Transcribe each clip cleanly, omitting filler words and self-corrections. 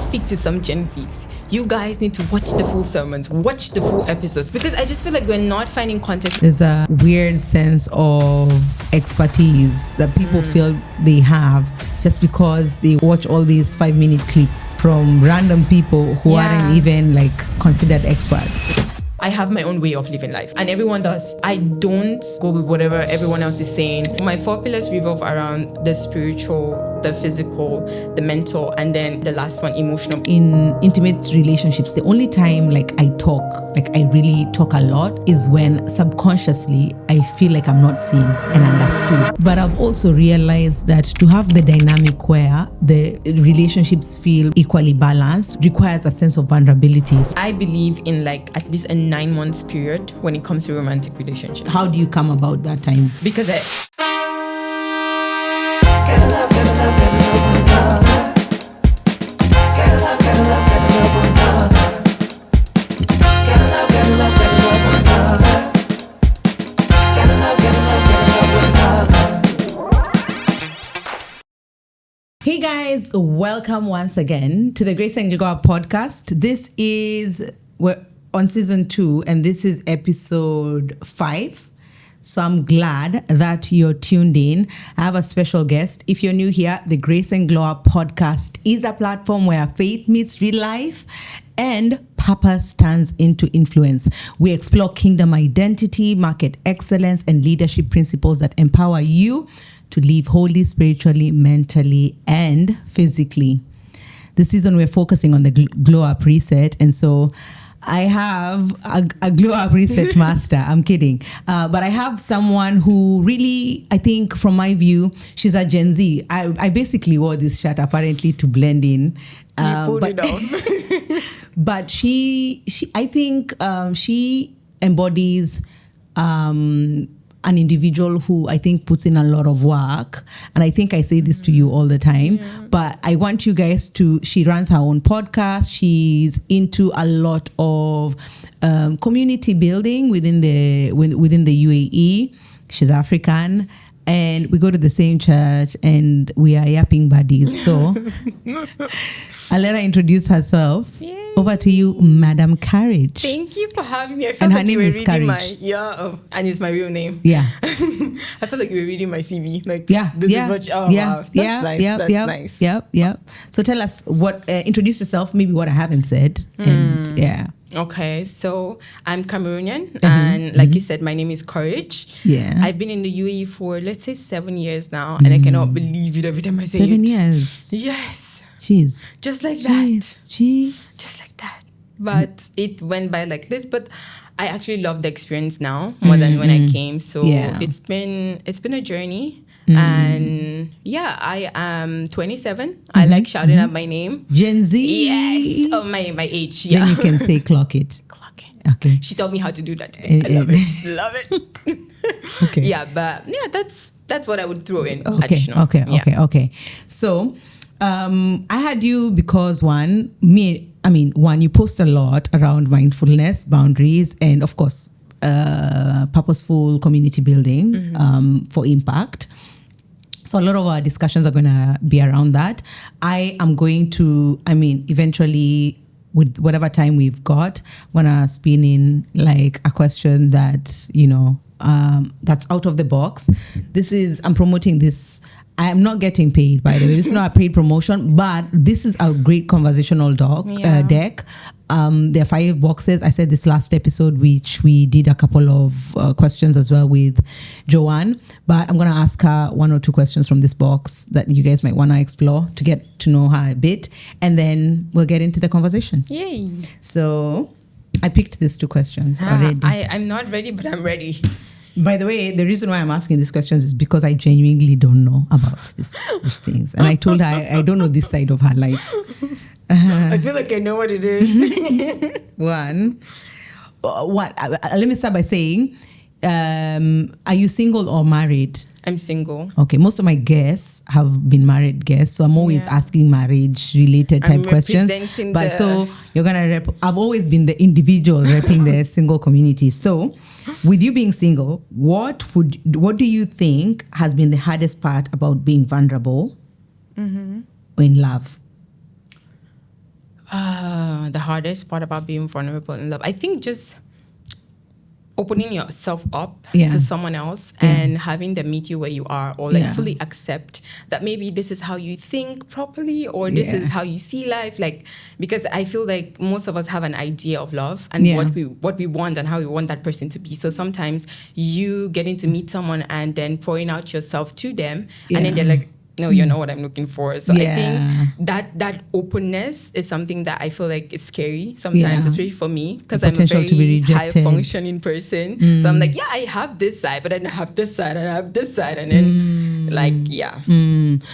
speak to some Gen Zs. You guys need to watch the full sermons, watch the full episodes, because I just feel like we're not finding content. There's a weird sense of expertise that people feel they have just because they watch all these 5-minute clips from random people who aren't even like considered experts. I have my own way of living life, and everyone does. I don't go with whatever everyone else is saying. My 4 pillars revolve around the spiritual, the physical, the mental, and then the last one, emotional. In intimate relationships, the only time like I really talk a lot is when subconsciously I feel like I'm not seen and understood. But I've also realized that to have the dynamic where the relationships feel equally balanced requires a sense of vulnerability. I believe in like at least a 9 months period when it comes to romantic relationship. How do you come about that time? Because I Hey guys, welcome once again to the Grace and Ngwa podcast. We're on season 2 and this is episode 5. So I'm glad that you're tuned in. I have a special guest. If you're new here, the Grace and Ngwa podcast is a platform where faith meets real life and purpose turns into influence. We explore kingdom identity, market excellence, and leadership principles that empower you to live holy, spiritually, mentally, and physically. This season, we're focusing on the glow up reset. And so I have a glow up reset master. I'm kidding. But I have someone who really, I think from my view, she's a Gen Z. I basically wore this shirt apparently to blend in. You pulled it off. But I think she embodies an individual who I think puts in a lot of work. And I think I say this to you all the time, but I want you guys she runs her own podcast. She's into a lot of community building within the UAE. She's African and we go to the same church and we are yapping buddies. So I'll let her introduce herself. Yay. Over to you, Madam Courage. Thank you for having me. I felt And her like name you were is reading Courage. and it's my real name. Yeah. I feel like you were reading my CV. Like, Wow. That's nice. Yep. So tell us introduce yourself, maybe what I haven't said. And yeah. Okay, so I'm Cameroonian, and like you said, my name is Courage. Yeah. I've been in the UAE for, let's say, 7 years now, and I cannot believe it every time I say 7 it. years. Yes. Jeez. Just like that. Jeez. Just like that. But it went by like this. But I actually love the experience now more than when I came. So it's been a journey. And yeah, I am 27. I like shouting out my name. Gen Z. Yes. Oh, my age. Yeah. Then you can say clock it. Clock it. Okay. She taught me how to do that today. I love it. Love it. Okay. Yeah, but yeah, that's what I would throw in. Okay. Additional. Okay. So I had you because one, you post a lot around mindfulness, boundaries, and of course, purposeful community building for impact. So a lot of our discussions are going to be around that. I am going to, eventually, with whatever time we've got, I'm going to spin in like a question that, that's out of the box. I'm promoting this. I am not getting paid, by the way. This is not a paid promotion, but this is a great conversational deck. There are 5 boxes. I said this last episode, which we did a couple of questions as well with Joanne. But I'm going to ask her 1 or 2 questions from this box that you guys might want to explore to get to know her a bit. And then we'll get into the conversation. Yay. So I picked these 2 questions already. I'm not ready, but I'm ready. By the way, the reason why I'm asking these questions is because I genuinely don't know about these things. And I told her I don't know this side of her life. I feel like I know what it is. One. Let me start by saying, are you single or married? I'm single. Okay, most of my guests have been married guests, so I'm always asking marriage-related type questions. But so you're gonna I've always been the individual repping the single community. So, with you being single, what do you think has been the hardest part about being vulnerable in love? The hardest part about being vulnerable in love, I think, just opening yourself up to someone else and having them meet you where you are, or like fully accept that maybe this is how you think properly, or this is how you see life. Like, because I feel like most of us have an idea of love and what we want and how we want that person to be. So sometimes you getting to meet someone and then pouring out yourself to them, and then they're like, no, you're not what I'm looking for. So I think that openness is something that I feel like it's scary sometimes, especially for me, because I'm a very high functioning person. So I'm like, I have this side, but then I have this side and I have this side. And then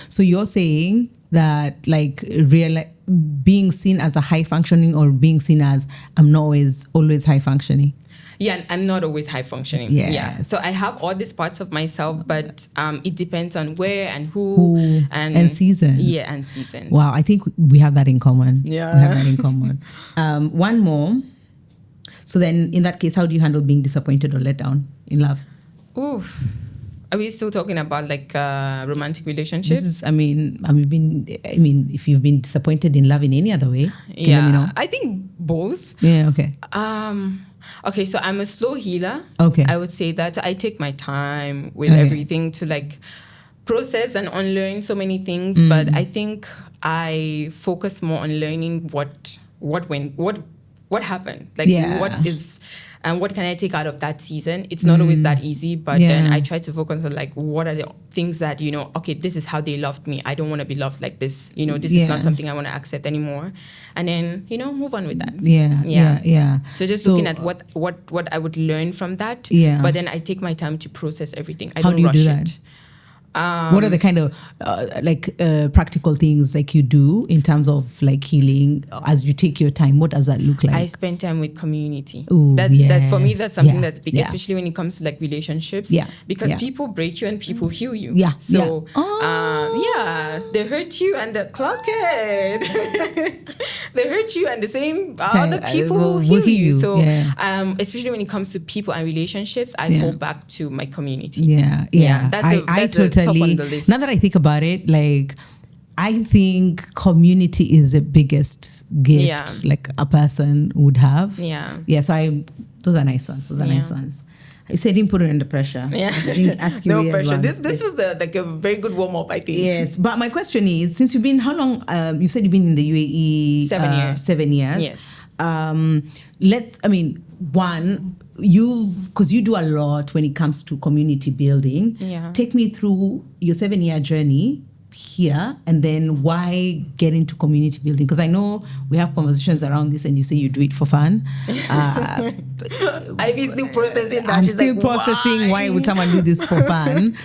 So you're saying that like being seen as a high functioning, or being seen as I'm not always high functioning? Yeah, I'm not always high functioning. Yeah. So I have all these parts of myself, but it depends on where and who and seasons. Yeah, and seasons. Wow, I think we have that in common. Yeah. We have that in common. One more. So then in that case, how do you handle being disappointed or let down in love? Ooh. Are we still talking about like romantic relationships? If you've been disappointed in love in any other way, let me know. I think both. Yeah, okay. Okay, so I'm a slow healer. Okay. I would say that I take my time with everything to like process and unlearn so many things. But I think I focus more on learning what happened. Like what is, and what can I take out of that season? It's not always that easy, but then I try to focus on like, what are the things that, okay, this is how they loved me. I don't want to be loved like this. This is not something I want to accept anymore. And then, move on with that. Yeah. So just looking at what I would learn from that. Yeah. But then I take my time to process everything. I How don't do you rush do that? it. What are the kind of practical things like you do in terms of like healing as you take your time? What does that look like? I spend time with community. Ooh, that's for me. That's something that's big, Yeah. especially when it comes to like relationships. Yeah. Because Yeah. people break you and people heal you. Yeah. So they hurt you and the clock it. They hurt you and the same other people will heal heal you. you. So Yeah. especially when it comes to people and relationships, I fall back to my community. Yeah. That's top on the list. Now that I think about it, like I think community is the biggest gift like a person would have. Yeah. So those are nice ones. Nice ones. You said you didn't put it under pressure. Yeah. I didn't ask you. No pressure. This was like a very good warm up, I think. Yes, but my question is, since you've been, how long? You said you've been in the UAE. 7 years. 7 years. Yes. Because you do a lot when it comes to community building. Yeah. Take me through your 7-year journey here, and then why get into community building? Because I know we have conversations around this and you say you do it for fun. I've been still processing that. I'm still processing why would someone do this for fun?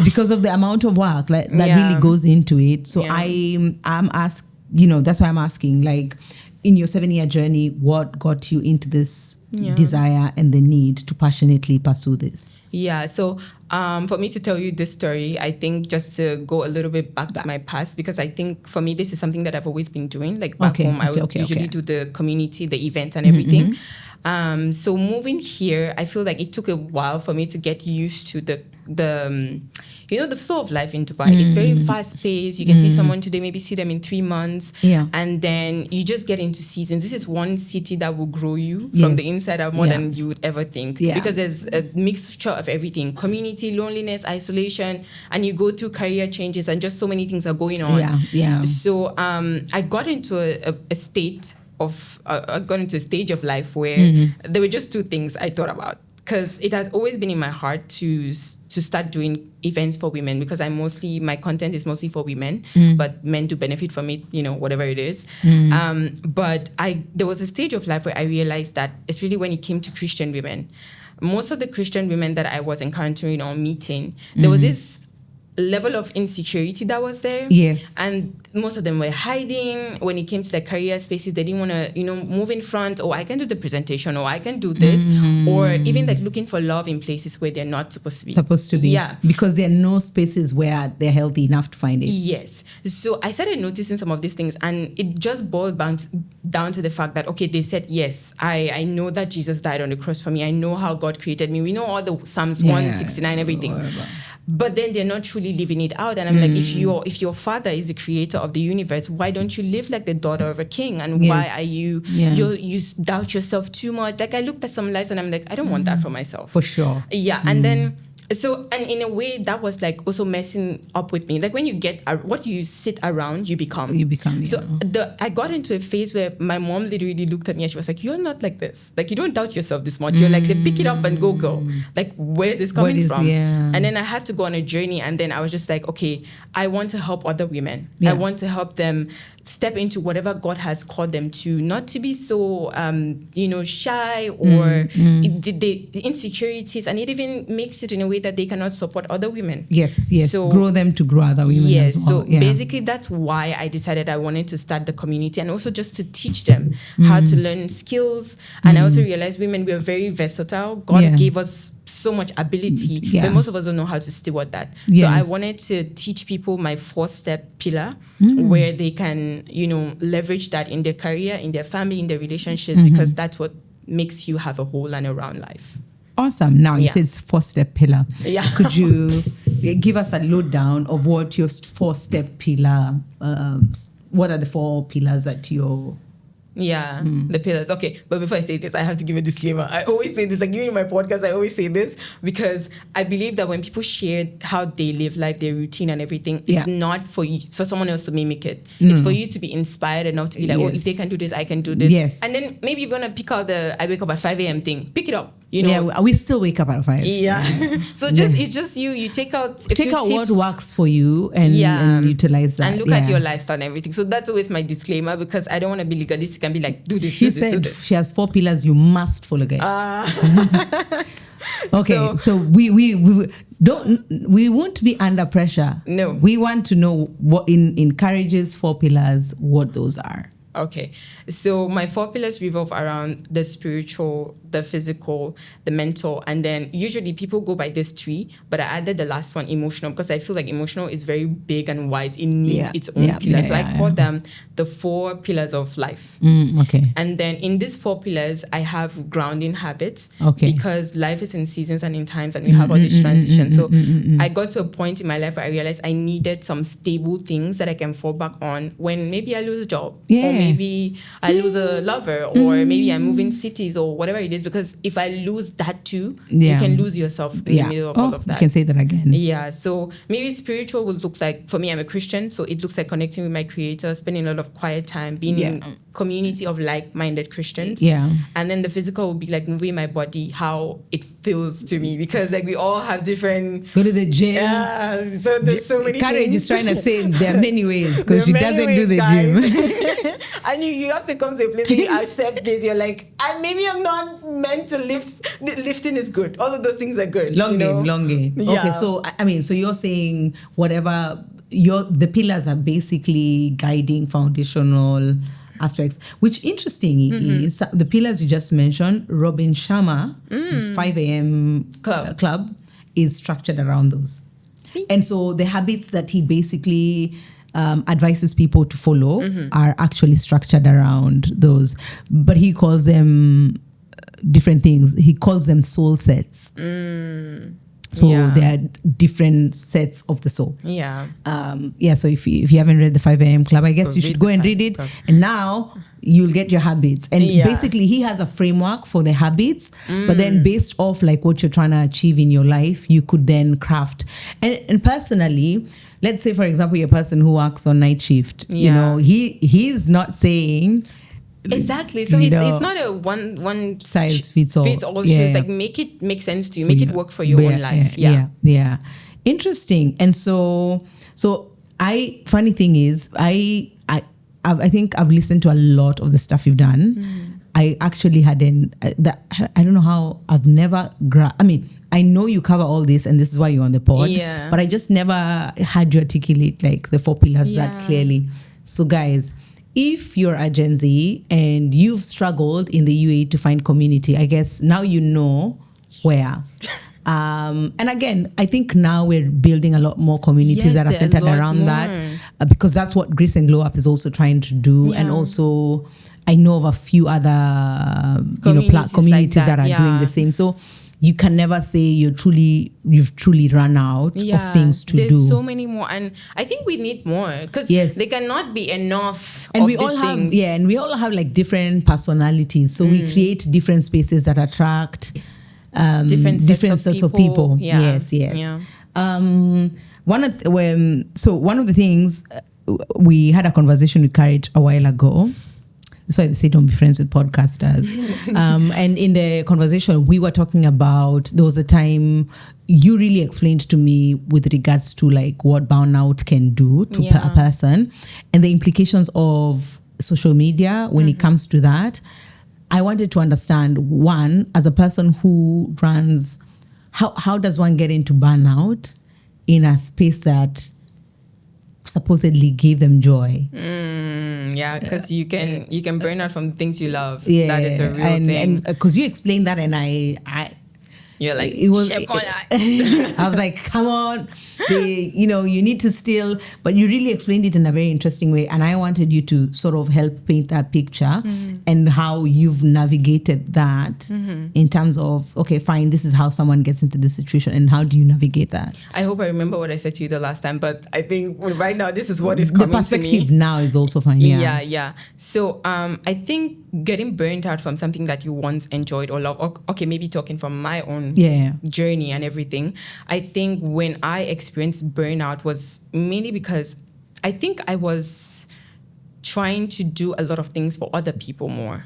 Because of the amount of work that really goes into it. So I'm asked, that's why I'm asking, like, in your 7-year journey, what got you into this desire and the need to passionately pursue this? Yeah, so for me to tell you this story, I think just to go a little bit back to my past, because I think for me, this is something that I've always been doing. Like back home, I would usually do the community, the events and everything. So moving here, I feel like it took a while for me to get used to the flow of life in Dubai. It's very fast paced. You can see someone today, maybe see them in 3 months. Yeah. And then you just get into seasons. This is one city that will grow you from the inside out more than you would ever think. Yeah. Because there's a mixture of everything: community, loneliness, isolation, and you go through career changes and just so many things are going on. So I got into a state of, I got into a stage of life where there were just two things I thought about. Because it has always been in my heart to start doing events for women, because my content is mostly for women, but men do benefit from it, whatever it is. But there was a stage of life where I realized that, especially when it came to Christian women, most of the Christian women that I was encountering or meeting, there was this level of insecurity that was there. Yes. And most of them were hiding. When it came to their career spaces, they didn't want to, move in front, or I can do the presentation, or I can do this, or even like looking for love in places where they're not supposed to be. Yeah. Because there are no spaces where they're healthy enough to find it. Yes. So I started noticing some of these things, and it just boiled down to the fact that, okay, they said, yes, I know that Jesus died on the cross for me. I know how God created me. We know all the Psalms 169, everything. but then they're not truly living it out. And I'm like, if your father is the creator of the universe, why don't you live like the daughter of a king? And why are you doubt yourself too much? Like, I looked at some lives and I'm like, I don't want that for myself. For sure. Yeah. And then, so, and in a way that was like also messing up with me. Like, when you get what you sit around, you become. So I got into a phase where my mom literally looked at me and she was like, you're not like this. Like, you don't doubt yourself this much. You're like, pick it up and go, girl. Like, where is this coming from? And then I had to go on a journey, and then I was just like, okay, I want to help other women. I want to help them step into whatever God has called them to, not to be so, shy or the insecurities, and it even makes it in a way that they cannot support other women. Yes. So, grow them to grow other women as well. So basically that's why I decided I wanted to start the community, and also just to teach them how to learn skills. And I also realized women, we are very versatile. God gave us so much ability, but most of us don't know how to steward that. So I wanted to teach people my 4-step pillar where they can, leverage that in their career, in their family, in their relationships, because that's what makes you have a whole and a round life. Awesome. Now you said it's 4-step pillar. Yeah. Could you give us a lowdown of what your 4-step pillar, what are the 4 pillars that you're... the pillars. Okay, but before I say this, I have to give a disclaimer. I always say this, like even in my podcast, I always say this, because I believe that when people share how they live life, their routine and everything, it's not for you, for someone else to mimic it. It's for you to be inspired enough to be like, oh, if they can do this, I can do this. Yes. And then maybe you're gonna pick out the I wake up at 5 a.m. thing. Pick it up. Yeah, we still wake up at 5. Yeah. So it's just you take out what works for you and utilize that. And look at your lifestyle and everything. So that's always my disclaimer, because I don't want to be legalistic and be like, do this. She said she has 4 pillars you must follow, guys. Okay, so we won't be under pressure. No. We want to know what encourages 4 pillars, what those are. Okay, so my 4 pillars revolve around the spiritual, the physical, the mental, and then usually people go by this 3, but I added the last one, emotional, because I feel like emotional is very big and wide. It needs its own pillar. So I call them the 4 pillars of life. Okay. And then in these 4 pillars, I have grounding habits. Okay. Because life is in seasons and in times, and we have all this transition. So I got to a point in my life where I realized I needed some stable things that I can fall back on when maybe I lose a job. Or maybe I lose a lover, or maybe I move in cities, or whatever it is. Because if I lose that too, you can lose yourself in the middle of all of that. You can say that again. Yeah. So maybe spiritual would look like, for me, I'm a Christian, so it looks like connecting with my Creator, spending a lot of quiet time, being in community of like-minded Christians. Yeah. And then the physical would be like moving my body, how it feels to me, because like we all have different... Go to the gym. Yeah. So there's so many Courage things. is trying to say there are many ways, because she doesn't do the gym. And you have to come to a place where you accept this. You're like, maybe I'm not meant to lift. Lifting is good. All of those things are good. Long game. Yeah. Okay, so I mean, so you're saying whatever the pillars are basically guiding foundational aspects, which interesting is the pillars you just mentioned. Robin Sharma's 5 a.m. club is structured around those. See? And so the habits that he basically advises people to follow are actually structured around those, but he calls them different things. He calls them soul sets. So there are different sets of the soul. Yeah. So if you haven't read the 5 a.m. club, I guess you should go and read it. And now you'll get your habits. And basically he has a framework for the habits, but then based off like what you're trying to achieve in your life, you could then craft. And personally, let's say, for example, you're a person who works on night shift. You know, he's not saying... Exactly. So it's not a one size fits all. Shoes. Like, make it make sense to you. Make it work for your own life. Yeah. Interesting. And so funny thing is, I think I've listened to a lot of the stuff you've done. I actually hadn't. I don't know how I've never. I know you cover all this, and this is why you're on the pod. Yeah. But I just never had you articulate like the 4 pillars that clearly. So, guys, if you're a Gen Z and you've struggled in the UAE to find community, I guess now you know where. And again, I think now we're building a lot more communities that are centered around that, because that's what Grace and Glow Up is also trying to do. And also, I know of a few other communities that are doing the same. So you can never say you've truly run out of things to do. There's so many more, and I think we need more, because they cannot be enough. And of we all these have things. and we all have like different personalities, so we create different spaces that attract different sets of people. Yes. One of the things, we had a conversation with Courage a while ago. That's why they say don't be friends with podcasters. And in the conversation, we were talking about, there was a time you really explained to me with regards to like what burnout can do to a person and the implications of social media when it comes to that. I wanted to understand, one, as a person who runs, how does one get into burnout in a space that supposedly gave them joy? Because you can burn out from things you love. That is a real thing. And because you explained that, and you're like, it was. I was like, come on, you need to still. But you really explained it in a very interesting way, and I wanted you to sort of help paint that picture and how you've navigated that in terms of, okay, fine, this is how someone gets into this situation, and how do you navigate that? I hope I remember what I said to you the last time, but I think right now this is what is coming to me. The perspective now is also fine. Yeah. So I think getting burnt out from something that you once enjoyed or loved, or, okay, maybe talking from my own journey and everything, I think when I experienced burnout was mainly because I think I was trying to do a lot of things for other people more.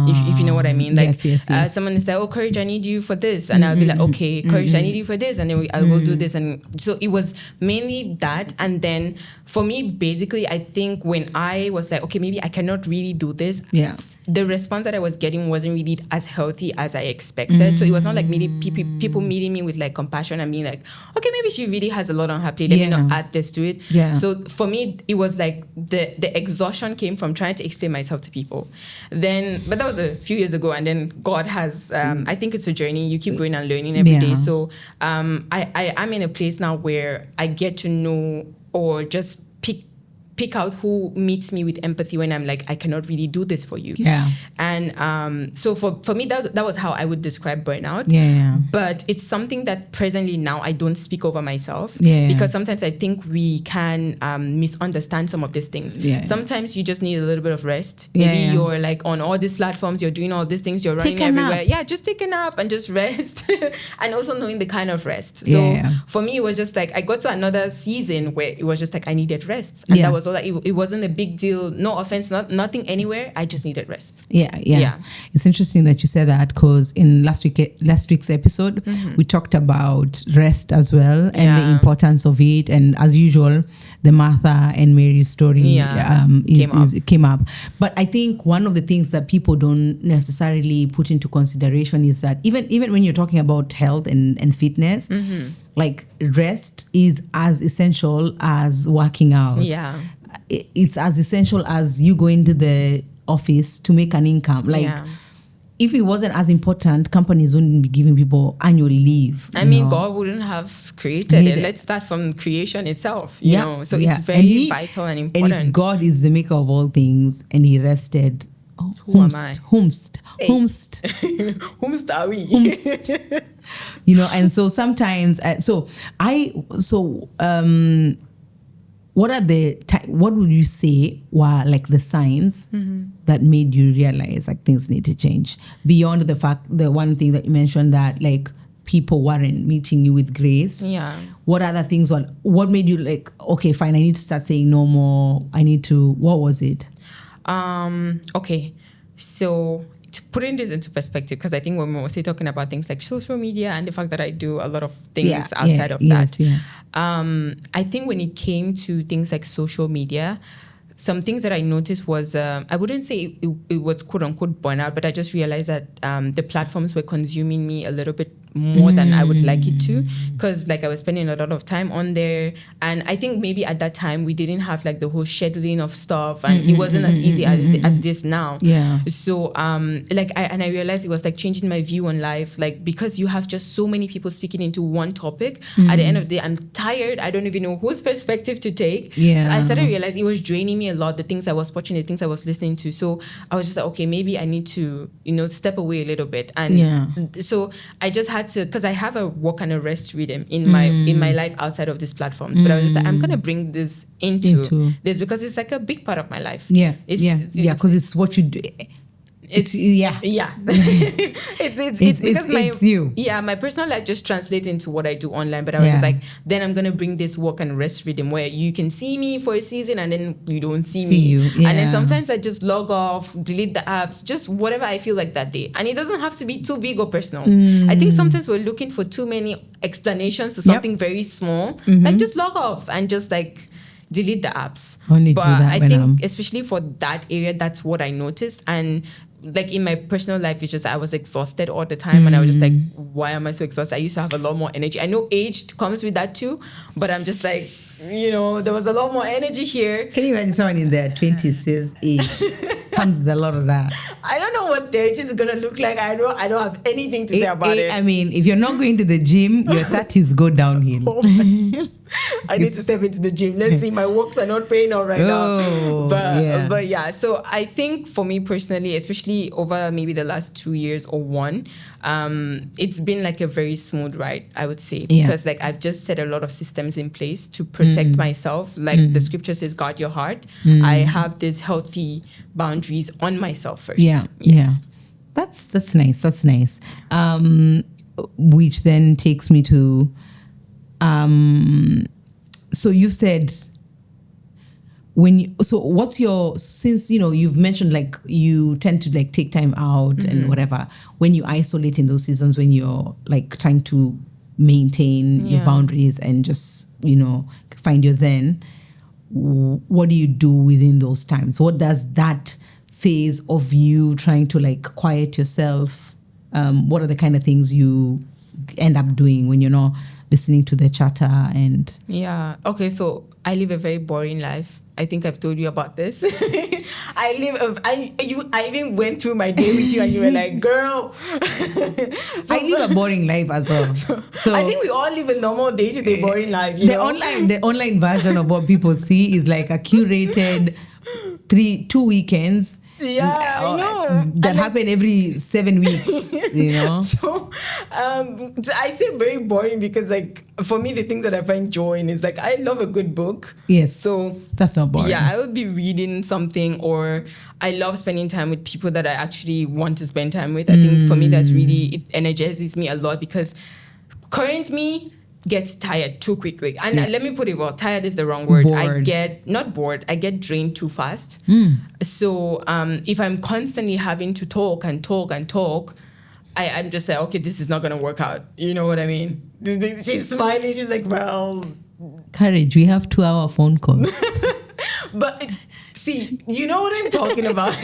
If you know what I mean. Like, yes. Someone is like, oh, Courage, I need you for this. And I'll be like, okay, Courage, I need you for this. And then I will do this. And so it was mainly that. And then for me, basically, I think when I was like, okay, maybe I cannot really do this. The response that I was getting wasn't really as healthy as I expected. So it was not like people meeting me with like compassion and being like, okay, maybe she really has a lot on her plate. Let me not add this to it. So for me, it was like the exhaustion came from trying to explain myself to people. But that was a few years ago. And then God has, I think it's a journey. You keep growing and learning every day. So I am in a place now where I get to know or just pick out who meets me with empathy when I'm like, I cannot really do this for you. And so for me, that was how I would describe burnout. But it's something that presently now I don't speak over myself because sometimes I think we can misunderstand some of these things. Sometimes you just need a little bit of rest. Maybe you're like on all these platforms, you're doing all these things, you're running everywhere. Just take a nap and just rest. And also knowing the kind of rest. So for me, it was just like, I got to another season where it was just like, I needed rest. And that was all. It wasn't a big deal. No offense, nothing anywhere. I just needed rest. It's interesting that you said that, because in last week's episode, we talked about rest as well and the importance of it. And as usual, the Martha and Mary story came up. But I think one of the things that people don't necessarily put into consideration is that even when you're talking about health and fitness, like rest is as essential as working out. It's as essential as you going to the office to make an income. Like, if it wasn't as important, companies wouldn't be giving people annual leave. I mean, God wouldn't have created it. Let's start from creation itself, you know. So it's very vital and important. And if God is the maker of all things and he rested, whomst are we? You know, and so sometimes, what would you say were like the signs that made you realize like things need to change, beyond the one thing that you mentioned, that like people weren't meeting you with grace? What other things what made you like, okay, fine, I need to start saying no more, what was it? Okay, so to putting this into perspective, because I think when we're mostly talking about things like social media and the fact that I do a lot of things outside of that, I think when it came to things like social media, some things that I noticed was, I wouldn't say it was quote unquote burnout, but I just realized that the platforms were consuming me a little bit more than I would like it to, because like I was spending a lot of time on there, and I think maybe at that time we didn't have like the whole scheduling of stuff, and it wasn't as easy as it is now. So I realized it was like changing my view on life, like because you have just so many people speaking into one topic. At the end of the day, I'm tired. I don't even know whose perspective to take. So I started realizing it was draining me a lot, the things I was watching, the things I was listening to. So I was just like, okay, maybe I need to step away a little bit, and so I just had had to, because I have a work and a rest rhythm in my life outside of these platforms. But I was just like, I'm gonna bring this into this because it's like a big part of my life. Yeah, because it's what you do. It's because you. Yeah, my personal life just translates into what I do online. But I was just like, then I'm gonna bring this work and rest rhythm where you can see me for a season and then you don't see me. You. Yeah. And then sometimes I just log off, delete the apps, just whatever I feel like that day. And it doesn't have to be too big or personal. I think sometimes we're looking for too many explanations to something very small. Like just log off and just like delete the apps. But I think especially for that area, that's what I noticed. And like in my personal life, it's just I was exhausted all the time, and I was just like, why am I so exhausted? I used to have a lot more energy. I know age comes with that too, but I'm just like, there was a lot more energy here. Can you imagine someone in their 20s says age comes with a lot of that? I don't know what 30s is gonna look like. I don't have anything to say about it. I mean, if you're not going to the gym, your 30s go downhill. I need to step into the gym. Let's see, my works are not paying off right now. But yeah, so I think for me personally, especially over maybe the last 2 years or one, it's been like a very smooth ride, I would say, because like I've just set a lot of systems in place to protect myself. Like the scripture says, guard your heart. I have these healthy boundaries on myself first. That's nice. Which then takes me to so you said what's your, since you've mentioned like you tend to like take time out and whatever, when you isolate in those seasons when you're like trying to maintain your boundaries and just find your zen, what do you do within those times? What does that phase of you trying to like quiet yourself, what are the kind of things you end up doing when you're not listening to the chatter? And okay, so I live a very boring life. I think I've told you about this. I even went through my day with you and you were like, girl. I live a boring life as well. So I think we all live a normal day-to-day boring life. The online version of what people see is like a curated 2 weekends. Yeah, I know. That happen every 7 weeks, So I say very boring because like for me, the things that I find joy in is like I love a good book. Yes. So that's not boring. Yeah, I would be reading something, or I love spending time with people that I actually want to spend time with. I think for me, that's really, it energizes me a lot because current me gets tired too quickly. And let me put it well, tired is the wrong word. Bored. I get, not bored, I get drained too fast. So if I'm constantly having to talk, I'm just like, okay, this is not going to work out. You know what I mean? She's smiling. She's like, well. Courage, we have 2-hour phone calls. But see, you know what I'm talking about?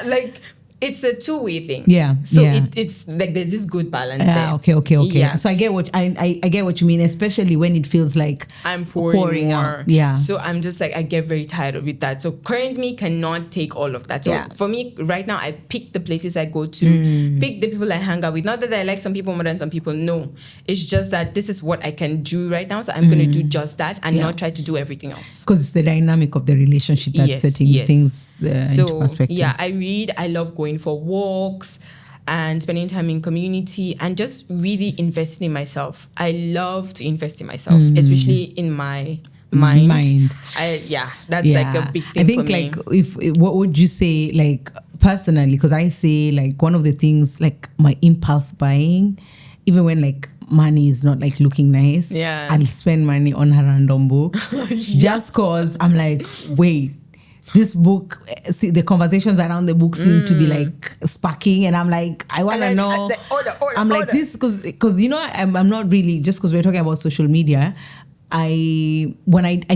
Like, it's a two-way thing. So it's like there's this good balance there. Okay. Yeah. So I get what I get what you mean, especially when it feels like I'm pouring more. Out. Yeah. So I'm just like, I get very tired of that. So current me cannot take all of that. So for me right now, I pick the places I go to, pick the people I hang out with. Not that I like some people more than some people. No, it's just that this is what I can do right now. So I'm going to do just that and not try to do everything else. Because it's the dynamic of the relationship that's setting things into perspective. Yeah, I read. I love going for walks and spending time in community and just really investing in myself. I love to invest in myself, especially in my mind. That's like a big thing. I think for me. like what would you say, like personally, because I say like one of the things, like my impulse buying, even when like money is not like looking nice, I'll spend money on a random book just cause I'm like, wait, this book, see, the conversations around the book seem to be like sparking, and I'm like, I want to know. I'm like this because I'm not really, just because we're talking about social media. I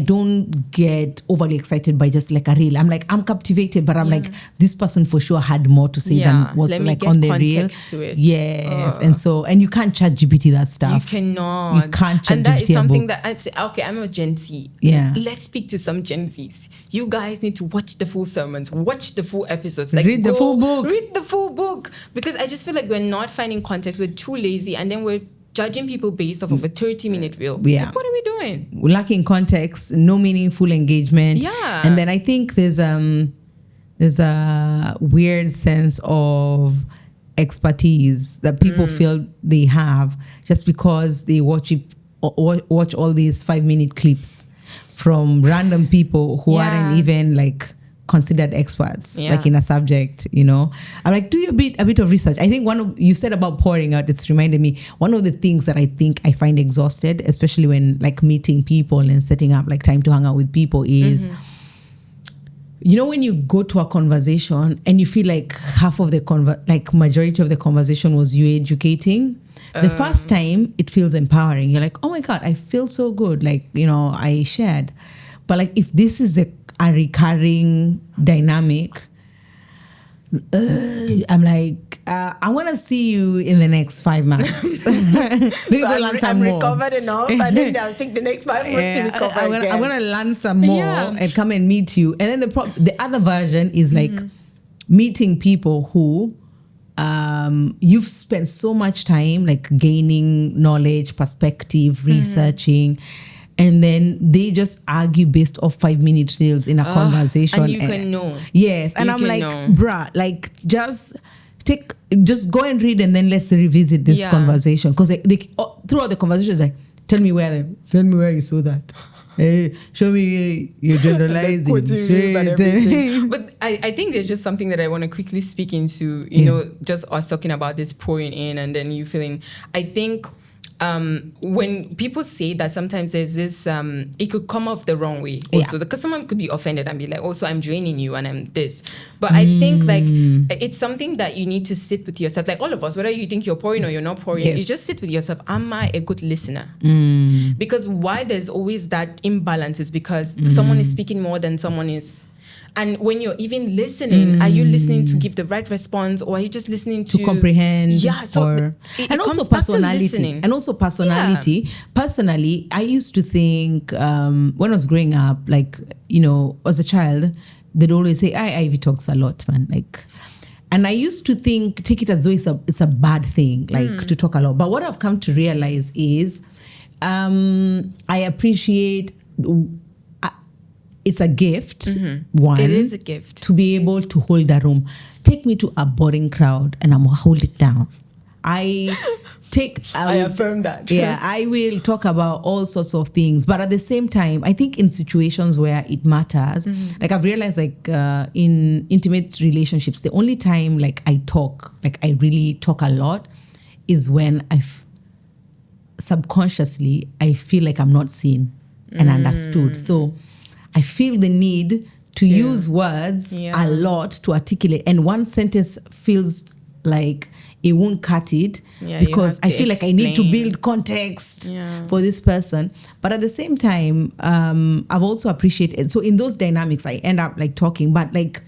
don't get overly excited by just like a reel. I'm like, I'm captivated, but I'm like, this person for sure had more to say than was like on the reel. To it. Yes, and you can't chat GPT that stuff. You cannot. You can't chat GPT. And that is something that I'd say, okay, I'm a Gen Z. Yeah. Let's speak to some Gen Zs. You guys need to watch the full sermons, watch the full episodes, like read the full book. Read the full book, because I just feel like we're not finding context. We're too lazy, and then we're judging people based off of a 30-minute reel. Yeah. Like, what are we doing? We're lacking context, no meaningful engagement. Yeah. And then I think there's a weird sense of expertise that people feel they have just because they watch all these 5-minute clips from random people who aren't even like considered experts like in a subject, you know. I'm like, do a bit of research. I think you said about pouring out, it's reminded me, one of the things that I think I find exhausted, especially when like meeting people and setting up like time to hang out with people, is you know, when you go to a conversation and you feel like half of the majority of the conversation was you educating. The first time it feels empowering. You're like, oh my God, I feel so good. Like, you know, I shared. But like, if this is a recurring dynamic, I'm like, I want to see you in the next 5 months. So I'm recovered enough, and then I'll take the next 5 months to recover I'm going to learn some more and come and meet you. And then the other version is like meeting people who you've spent so much time like gaining knowledge, perspective, researching, and then they just argue based off 5-minute reels in a conversation. And you can know. Yes. And I'm like, bruh, like just go and read and then let's revisit this conversation. Because they throughout the conversation, like, tell me where you saw that. Hey, show me you're generalizing. But I think there's just something that I want to quickly speak into, you know, just us talking about this pouring in and then you feeling, I think when people say that, sometimes there's this, it could come off the wrong way also, because someone could be offended and be like, oh, so I'm draining you and I'm this. But I think like it's something that you need to sit with yourself, like all of us, whether you think you're pouring or you're not pouring, you just sit with yourself. Am I a good listener? Because why there's always that imbalance is because someone is speaking more than someone is. And when you're even listening, are you listening to give the right response, or are you just listening to comprehend? Yeah, so and also personality. And also personality. Yeah. Personally, I used to think when I was growing up, like, you know, as a child, they'd always say, Ivy talks a lot, man. Like, and I used to take it as though it's a bad thing, like to talk a lot. But what I've come to realize is I appreciate. It's a gift. One, it is a gift to be able to hold a room. Take me to a boring crowd and I'm gonna hold it down. I affirm that. Yeah, I will talk about all sorts of things, but at the same time, I think in situations where it matters, like I've realized, like in intimate relationships, the only time like I really talk a lot, is when subconsciously I feel like I'm not seen and understood. So I feel the need to use words a lot to articulate. And one sentence feels like it won't cut it because I feel like I need to build context for this person. But at the same time, I've also appreciated. So in those dynamics, I end up like talking. But like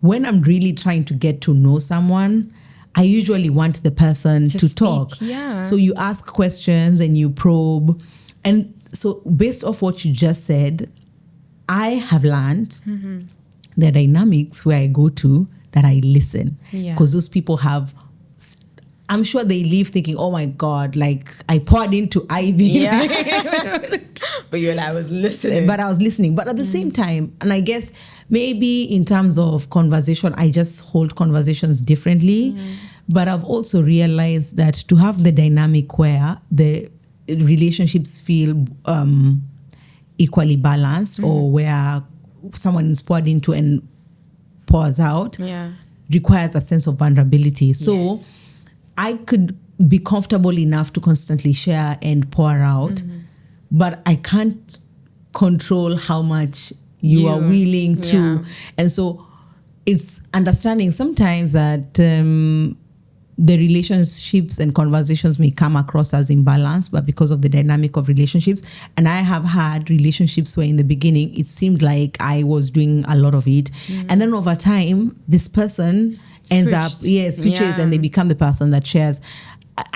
when I'm really trying to get to know someone, I usually want the person to talk. Yeah. So you ask questions and you probe. And so based off what you just said, I have learned the dynamics where I go to that I listen. Because those people have, I'm sure they leave thinking, oh my God, like I poured into Ivy. Yeah. But you're like, I was listening. But at the same time, and I guess maybe in terms of conversation, I just hold conversations differently. But I've also realized that to have the dynamic where the relationships feel equally balanced, or where someone is poured into and pours out, requires a sense of vulnerability. So I could be comfortable enough to constantly share and pour out, but I can't control how much you are willing to. And so it's understanding sometimes that the relationships and conversations may come across as imbalanced, but because of the dynamic of relationships. And I have had relationships where in the beginning it seemed like I was doing a lot of it, and then over time this person switches and they become the person that shares.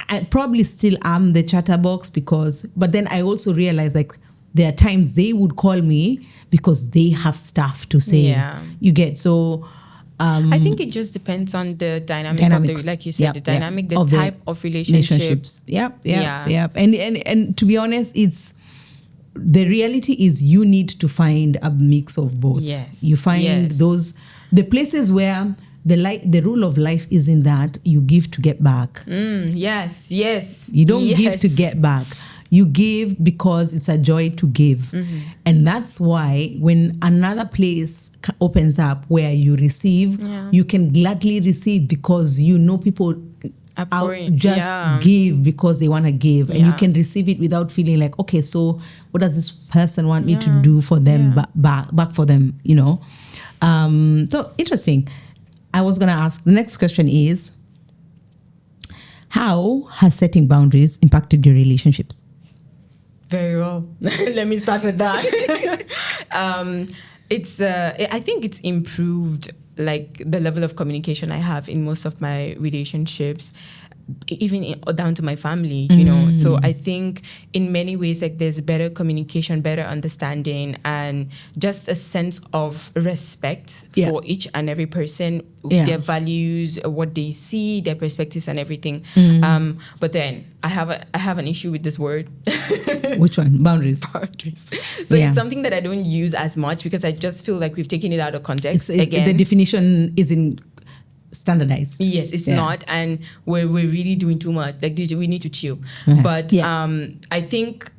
I probably still am the chatterbox but then I also realize like there are times they would call me because they have stuff to say. You get so. I think it just depends on the dynamic of the, like you said, the dynamic, the type of relationships. Yep. And to be honest, it's the reality is you need to find a mix of both. You find the places where the rule of life is in that you give to get back. Yes. You don't give to get back. You give because it's a joy to give. And that's why when another place opens up where you receive, you can gladly receive because you know people just give because they want to give. And you can receive it without feeling like, okay, so what does this person want me to do for them, back for them, you know? So interesting. I was going to ask, the next question is, how has setting boundaries impacted your relationships? Very well. Let me start with that. I think it's improved, like, the level of communication I have in most of my relationships, even down to my family, you know. So I think in many ways, like, there's better communication, better understanding, and just a sense of respect for each and every person, their values, what they see, their perspectives, and everything. But then I have an issue with this word. Which one? Boundaries. So it's something that I don't use as much because I just feel like we've taken it out of context. Again, the definition isn't standardized. Yes, it's not, and we're really doing too much. Like, we need to chill. But I think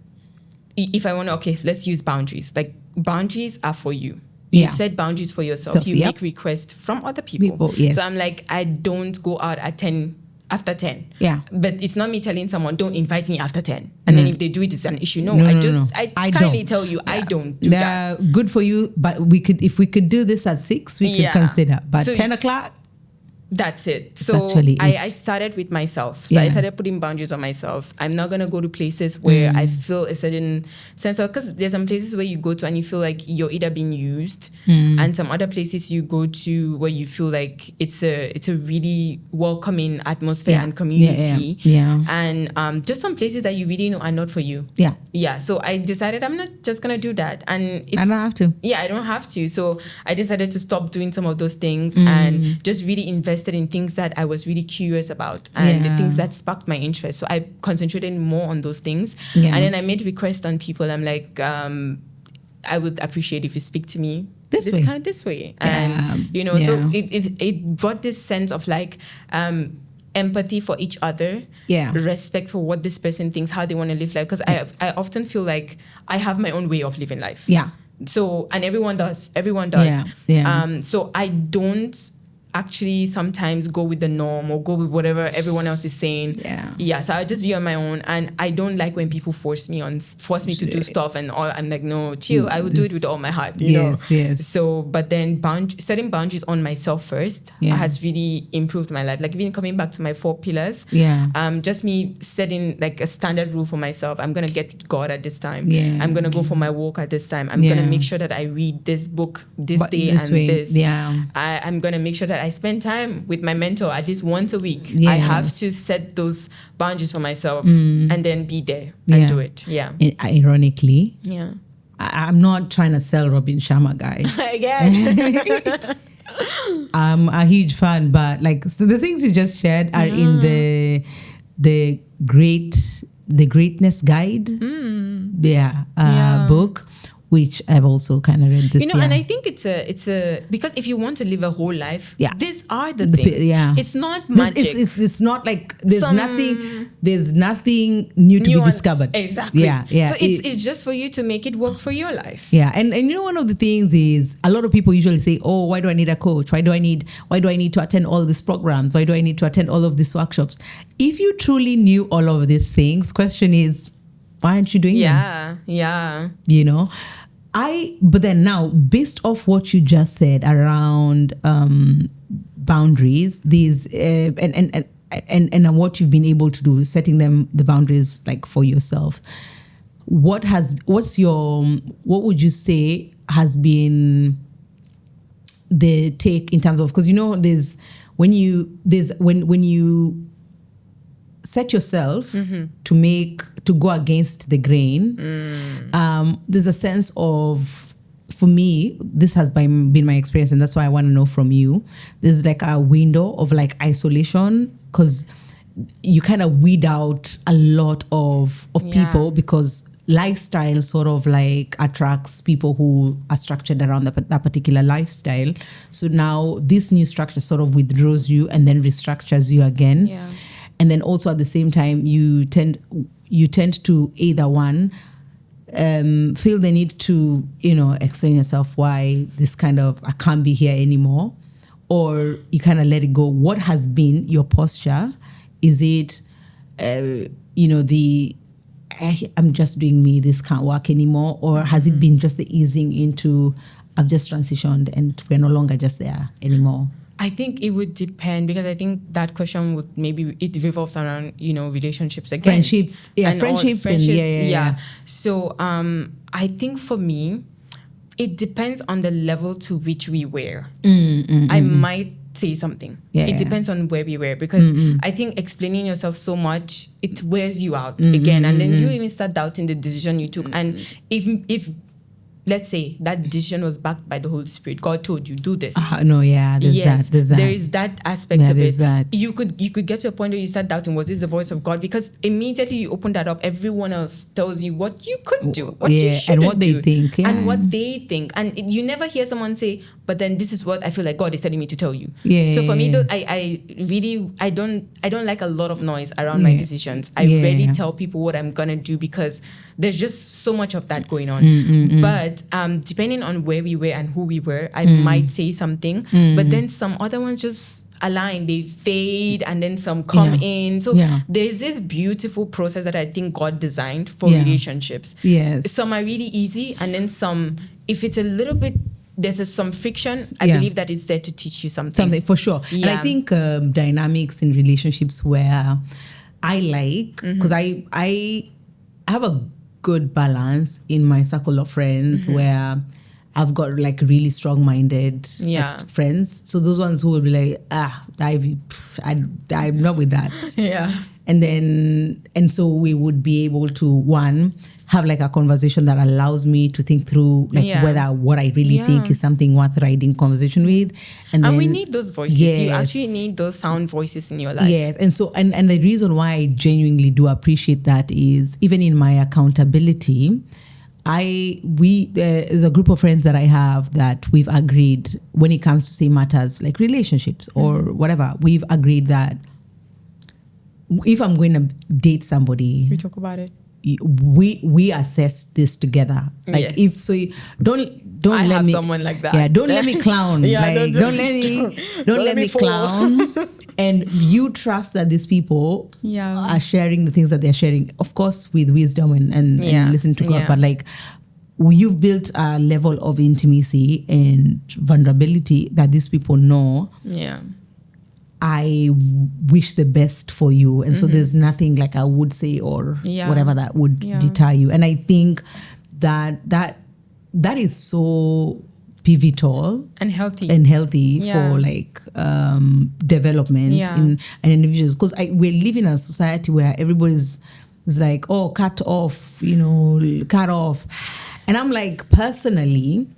if I want to, let's use boundaries. Like, boundaries are for you. You set boundaries for yourself. You make requests from other people. So I'm like, I don't go out at 10 after 10. Yeah. But it's not me telling someone, don't invite me after 10. And then if they do it, it's an issue. No, I kindly tell you, I don't do that. Good for you, but if we could do this at 6, we could consider. But so 10 o'clock, that's it. So I started with myself. So I started putting boundaries on myself. I'm not going to go to places where I feel a certain sense of, because there's some places where you go to and you feel like you're either being used, and some other places you go to where you feel like it's a really welcoming atmosphere and community. And just some places that you really know are not for you. Yeah. So I decided I'm not just going to do that. And I don't have to. Yeah, I don't have to. So I decided to stop doing some of those things and just really invest in things that I was really curious about and the things that sparked my interest. So I concentrated more on those things. And then I made requests on people. I'm like, I would appreciate if you speak to me this way. And, you know, so it brought this sense of like, empathy for each other, respect for what this person thinks, how they want to live life. Because I often feel like I have my own way of living life. So, and everyone does. So I don't actually sometimes go with the norm or go with whatever everyone else is saying. So I'll just be on my own, and I don't like when people force me to do stuff and all. I'm like, no, chill. I will do it with all my heart. You know? So, but then setting boundaries on myself first has really improved my life. Like, even coming back to my 4 pillars, just me setting like a standard rule for myself. I'm gonna get with God at this time. I'm gonna go for my walk at this time. I'm gonna make sure that I read this book this day and this. I'm gonna make sure that I spend time with my mentor at least once a week. I have to set those boundaries for myself and then be there and do it. Ironically, I'm not trying to sell Robin Sharma, guys. Again. I'm a huge fan, but like, so the things you just shared are in the Greatness Guide book, which I've also kind of read this year. And I think it's a because if you want to live a whole life, these are the things. It's not magic. It's not like there's nothing new to be discovered. Exactly. So it's just for you to make it work for your life. And you know, one of the things is a lot of people usually say, oh, why do I need a coach? Why do I need to attend all these programs? Why do I need to attend all of these workshops? If you truly knew all of these things, question is, why aren't you doing them? You know, but then now, based off what you just said around boundaries, these and what you've been able to do, setting the boundaries like for yourself, what would you say has been the take in terms of, because you know, when you set yourself to go against the grain, there's a sense of, for me, this has been my experience, and that's why I want to know from you. There's like a window of like isolation, because you kind of weed out a lot of people, because lifestyle sort of like attracts people who are structured around that particular lifestyle. So now this new structure sort of withdraws you and then restructures you again. Yeah. And then also at the same time, you tend to either one, feel the need to, explain yourself why this kind of, I can't be here anymore, or you kind of let it go. What has been your posture? Is it, I'm just doing me, this can't work anymore? Or has it been just the easing into, I've just transitioned and we're no longer just there anymore? I think it would depend, because I think that question would it revolves around, relationships again. Friendships. Yeah, friendships. Yeah. So I think for me, it depends on the level to which we were. I might say something. It depends on where we were, because I think explaining yourself so much, it wears you out again. And then you even start doubting the decision you took. And if let's say that decision was backed by the Holy Spirit, God told you, do this. There's that. There is that aspect of it. That. You could get to a point where you start doubting, was this the voice of God? Because immediately you open that up, everyone else tells you what you could do, what you shouldn't and what they do, think, and what they think. And you never hear someone say, but then this is what I feel like God is telling me to tell you. So for me, I don't like a lot of noise around my decisions. I rarely tell people what I'm gonna do, because there's just so much of that going on. But depending on where we were and who we were, I might say something, but then some other ones just align, they fade, and then some come in. So there's this beautiful process that I think God designed for relationships. Some are really easy, and then some, if it's a little bit, there's some friction, I believe that it's there to teach you something. Something, for sure. And I think dynamics in relationships where I like, because I have a good balance in my circle of friends where I've got like really strong-minded friends. So those ones who will be like, I'm not with that. And so we would be able to, one, have like a conversation that allows me to think through like whether what I really think is something worth riding conversation with. And then, we need those voices. You actually need those sound voices in your life. Yes. And so, and the reason why I genuinely do appreciate that is, even in my accountability, there's a group of friends that I have that we've agreed, when it comes to say matters like relationships or whatever, we've agreed that if I'm going to date somebody, we talk about it. We assess this together. Like don't I let have me someone like that. Yeah, don't let me clown. Like don't let me clown. And you trust that these people are sharing the things that they're sharing, of course, with wisdom and listen to God. But like, you've built a level of intimacy and vulnerability that these people know. I wish the best for you. And so there's nothing like I would say or whatever that would deter you. And I think that is so pivotal and healthy for like development in individuals. Because we're living in a society where everybody's like, oh, cut off. And I'm like, personally,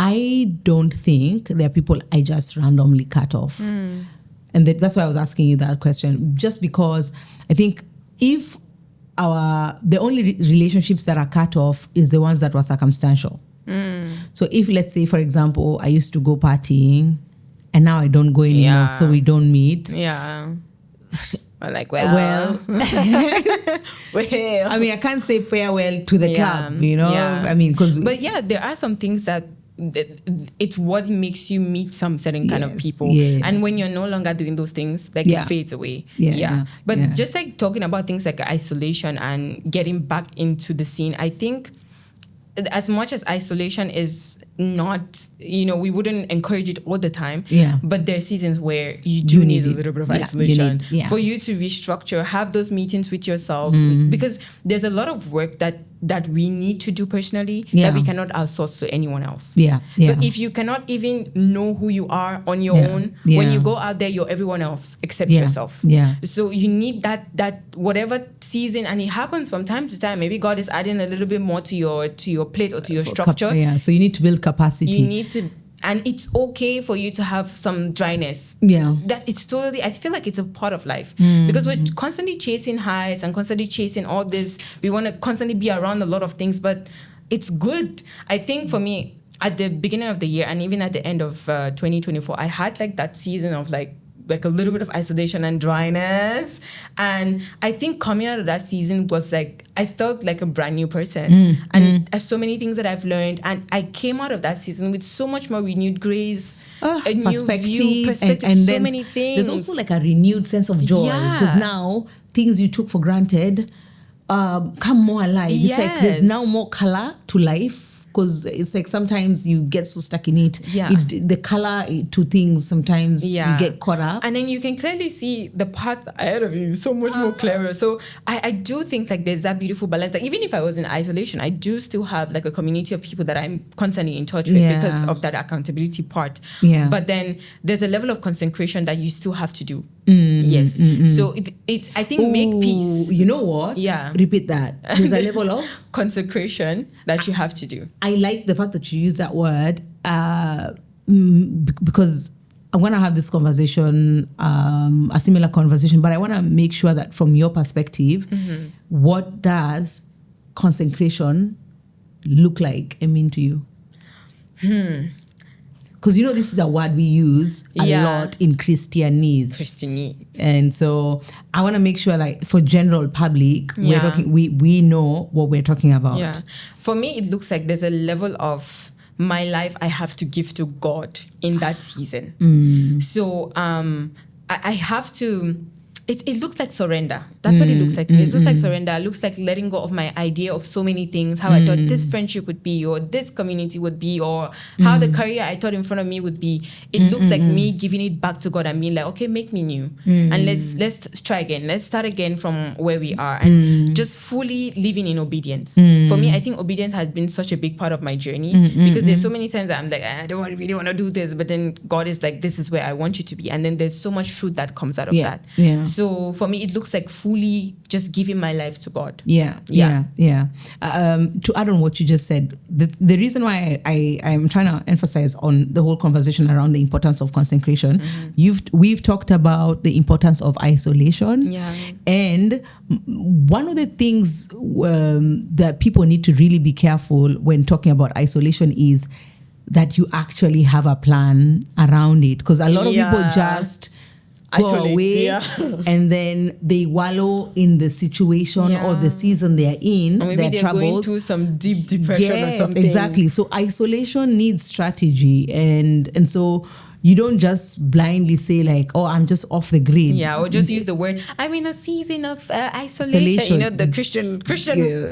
I don't think there are people I just randomly cut off. And that's why I was asking you that question. Just because I think if the only relationships that are cut off is the ones that were circumstantial. So if, let's say, for example, I used to go partying and now I don't go anymore, so we don't meet. Like, well, I mean, I can't say farewell to the club, I mean, but there are some things that it's what makes you meet some certain kind of people. And when you're no longer doing those things, like it fades away. But just like talking about things like isolation and getting back into the scene, I think as much as isolation is not, we wouldn't encourage it all the time. But there are seasons where you do need a little bit of isolation for you to restructure, have those meetings with yourself, because there's a lot of work that we need to do personally that we cannot outsource to anyone else. So if you cannot even know who you are on your own, when you go out there, you're everyone else except yourself. So you need that whatever season, and it happens from time to time. Maybe God is adding a little bit more to your plate or to your structure. So you need to build capacity. You need to and it's okay for you to have some dryness. Yeah. That it's totally, I feel like it's a part of life because we're constantly chasing highs and constantly chasing all this. We want to constantly be around a lot of things, but it's good. I think for me, at the beginning of the year and even at the end of 2024, I had like that season of like a little bit of isolation and dryness. And I think coming out of that season was like, I felt like a brand new person. And so many things that I've learned. And I came out of that season with so much more renewed grace, a new view, perspective, and so then many things. There's also like a renewed sense of joy. Because now things you took for granted come more alive. It's like there's now more color to life. Because it's like sometimes you get so stuck in it. The color to things, sometimes you get caught up. And then you can clearly see the path ahead of you so much more clearer. So I do think like there's that beautiful balance. Like even if I was in isolation, I do still have like a community of people that I'm constantly in touch with because of that accountability part. But then there's a level of consecration that you still have to do. So it I think make peace. You know what? Repeat that. There's a level of consecration that you have to do. I like the fact that you use that word because I want to have this conversation, a similar conversation, but I want to make sure that from your perspective, what does consecration look like and mean to you? Because you know this is a word we use a lot in Christianese. And so I want to make sure like for general public, we're talking, we know what we're talking about. For me, it looks like there's a level of my life I have to give to God in that season. So I have to... It looks like surrender. That's what it looks like to me. It looks like surrender. It looks like letting go of my idea of so many things, how I thought this friendship would be, or this community would be, or how the career I thought in front of me would be. It looks like me giving it back to God and being like, okay, make me new. And let's try again. Let's start again from where we are. And just fully living in obedience. For me, I think obedience has been such a big part of my journey because there's so many times that I'm like, I don't really want to do this. But then God is like, this is where I want you to be. And then there's so much fruit that comes out of that. So for me, it looks like fully just giving my life to God. To add on what you just said, the reason why I'm trying to emphasize on the whole conversation around the importance of consecration, we've talked about the importance of isolation. And one of the things that people need to really be careful when talking about isolation is that you actually have a plan around it. Because a lot of people just... go away and then they wallow in the situation or the season they're in, or maybe their they're troubles. going through some deep depression or something. Exactly. So isolation needs strategy, and so you don't just blindly say like, oh, I'm just off the grid. Or just use the word, I'm in a season of isolation. You know, the Christian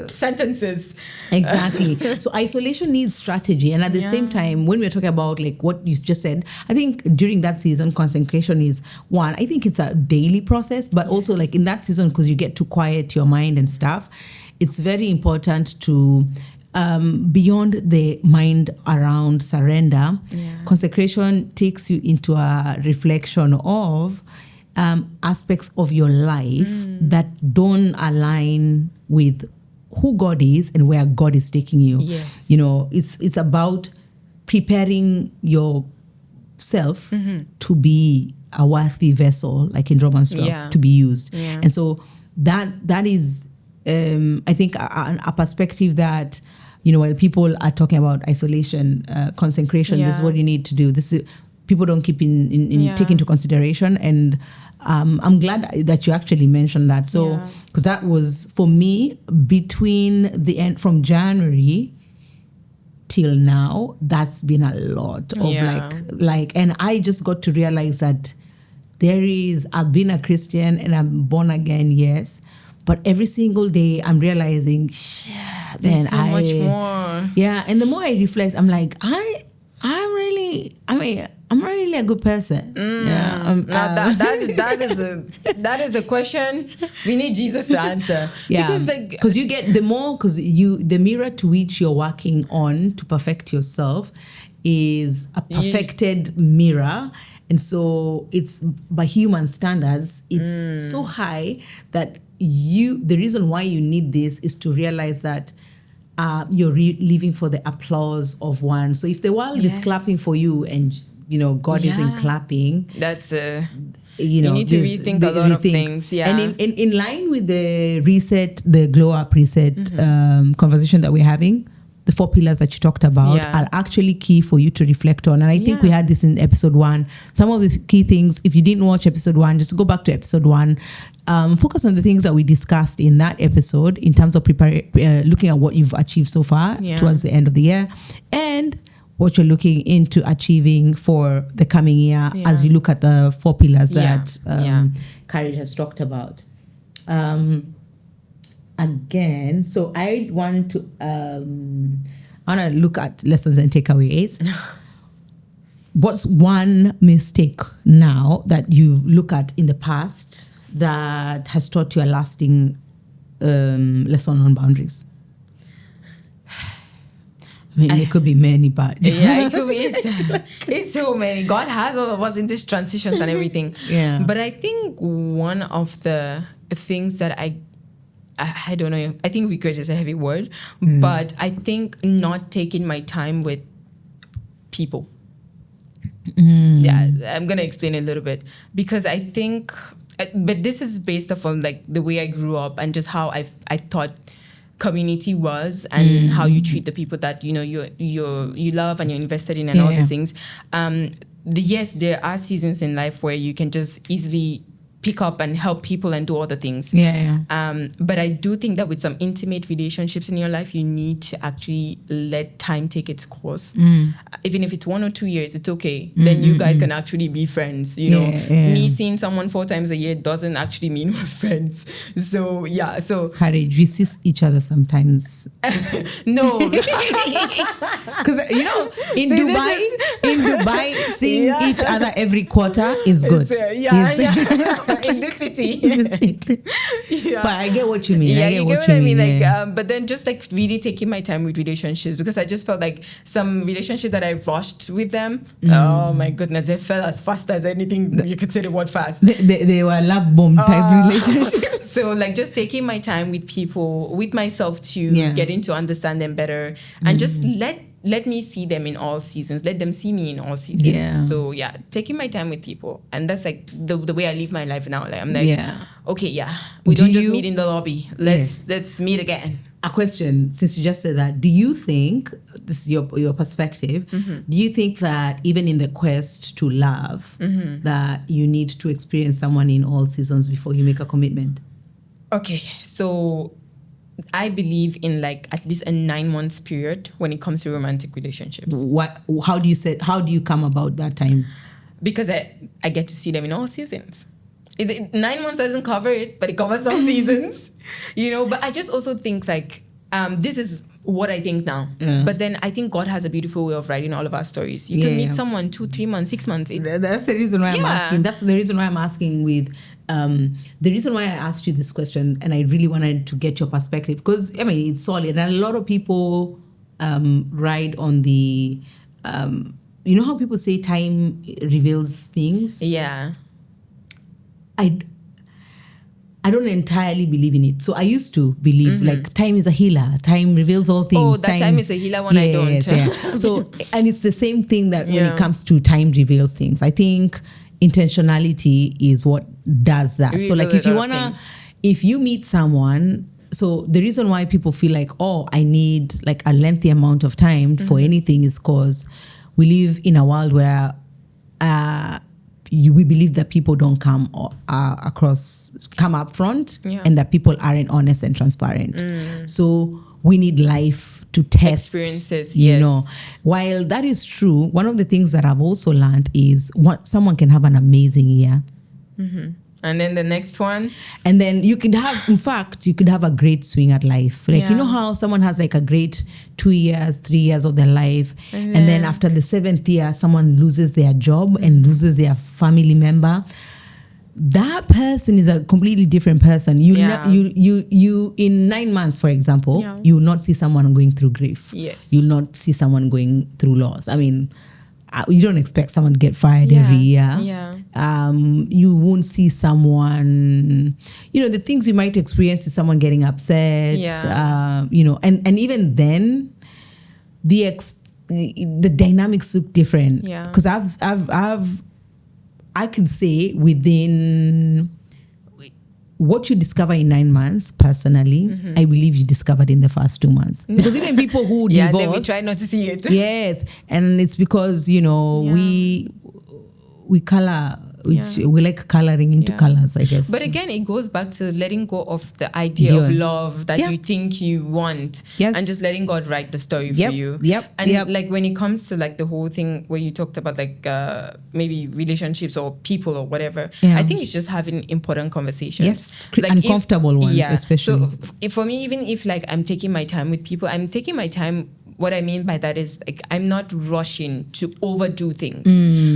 sentences. Exactly. So isolation needs strategy. And at the same time, when we're talking about like what you just said, I think during that season, consecration is one. I think it's a daily process, but also like in that season, because you get to quiet your mind and stuff, it's very important to beyond the mind around surrender, consecration takes you into a reflection of aspects of your life that don't align with who God is and where God is taking you. You know, it's about preparing yourself to be a worthy vessel, like in Romans 12, to be used. And so that is, I think, a perspective that, you know, when people are talking about isolation, consecration, this is what you need to do. This is, people don't keep take into consideration. And I'm glad that you actually mentioned that. So, because that was, for me, between the end, from January till now, that's been a lot of like, and I just got to realize that I've been a Christian and I'm born again, yes. But every single day I'm realizing, there's so much more. And the more I reflect, I'm like, I'm really a good person. That is a question we need Jesus to answer. Because you get the mirror to which you're working on to perfect yourself is a perfected mirror. And so it's, by human standards, it's so high that the reason why you need this is to realize that you're living for the applause of one. So if the world is clapping for you and, God isn't clapping. That's you need to rethink a lot of things. Yeah. And in line with the glow up reset conversation that we're having, the 4 pillars that you talked about are actually key for you to reflect on. And I think we had this in episode 1. Some of the key things, if you didn't watch episode 1, just go back to episode 1. Focus on the things that we discussed in that episode in terms of looking at what you've achieved so far towards the end of the year and what you're looking into achieving for the coming year as you look at the 4 pillars that Courage has talked about. Again, so I want to look at lessons and takeaways. What's one mistake now that you look at in the past that has taught you a lasting lesson on boundaries? I mean, it could be many, but it could be. It's so many. God has all of us in these transitions and everything. Yeah. But I think one of the things that I don't know. I think regret is a heavy word, but I think not taking my time with people. Yeah, I'm gonna explain a little bit because I think, but this is based off on like the way I grew up and just how I thought community was and how you treat the people that you love and you're invested in and all these things. Yes, there are seasons in life where you can just easily pick up and help people and do other things. But I do think that with some intimate relationships in your life, you need to actually let time take its course. Even if it's 1 or 2 years, it's okay. Then you guys can actually be friends. Me seeing someone 4 times a year doesn't actually mean we're friends. So Courage, we see each other sometimes. No. Because in Dubai, seeing each other every quarter is good. In this city. But I get what you mean. I get what I mean. Like, but then just like really taking my time with relationships because I just felt like some relationship that I rushed with them. Oh my goodness, they fell as fast as anything you could say the word fast. They were love bomb type relationships. So like just taking my time with people, with myself to getting to understand them better and just let me see them in all seasons. Let them see me in all seasons. Yeah. So taking my time with people. And that's like the way I live my life now. Like I'm like, okay, we don't just meet in the lobby. Let's meet again. A question, since you just said that, do you think, this is your perspective, do you think that even in the quest to love, that you need to experience someone in all seasons before you make a commitment? Okay, so I believe in like at least a 9 months period when it comes to romantic relationships. How do you come about that time? Because I get to see them in all seasons. 9 months doesn't cover it, but it covers some seasons, But I just also think like this is what I think now. But then I think God has a beautiful way of writing all of our stories. You can meet someone 2, 3 months, 6 months. That's the reason why I'm asking. That's the reason why I'm asking with the reason why I asked you this question, and I really wanted to get your perspective because it's solid, and a lot of people ride on the how people say time reveals things. I don't entirely believe in it. So I used to believe like time is a healer. Time reveals all things. Oh, that time is a healer when I don't. So, and it's the same thing that when it comes to time reveals things. I think intentionality is what does that. So like if you meet someone, so the reason why people feel like, I need like a lengthy amount of time for anything is because we live in a world where we believe that people don't come up front and that people aren't honest and transparent. So we need life to test experiences, While that is true, one of the things that I've also learned is someone can have an amazing year. And then the next one. And then you could have a great swing at life. Like, how someone has like a great 2 years, 3 years of their life. And then after the 7th year, someone loses their job and loses their family member. That person is a completely different person. You in 9 months, for example, you will not see someone going through grief. Yes. You'll not see someone going through loss. I mean, you don't expect someone to get fired every year. Yeah. You won't see someone, the things you might experience is someone getting upset. Yeah. And even then, the dynamics look different. Yeah. Because I could say within what you discover in 9 months, personally, I believe you discovered in the first 2 months. Because even people who yeah, divorce, then we try not to see it. yes, and it's because we color, which we like coloring into colors, I guess. But again, it goes back to letting go of the idea of love that you think you want, and just letting God write the story for you. And like when it comes to like the whole thing where you talked about like maybe relationships or people or whatever, I think it's just having important conversations. Yes, like uncomfortable ones, especially. So for me, even if like I'm taking my time with people, I'm taking my time. What I mean by that is like I'm not rushing to overdo things.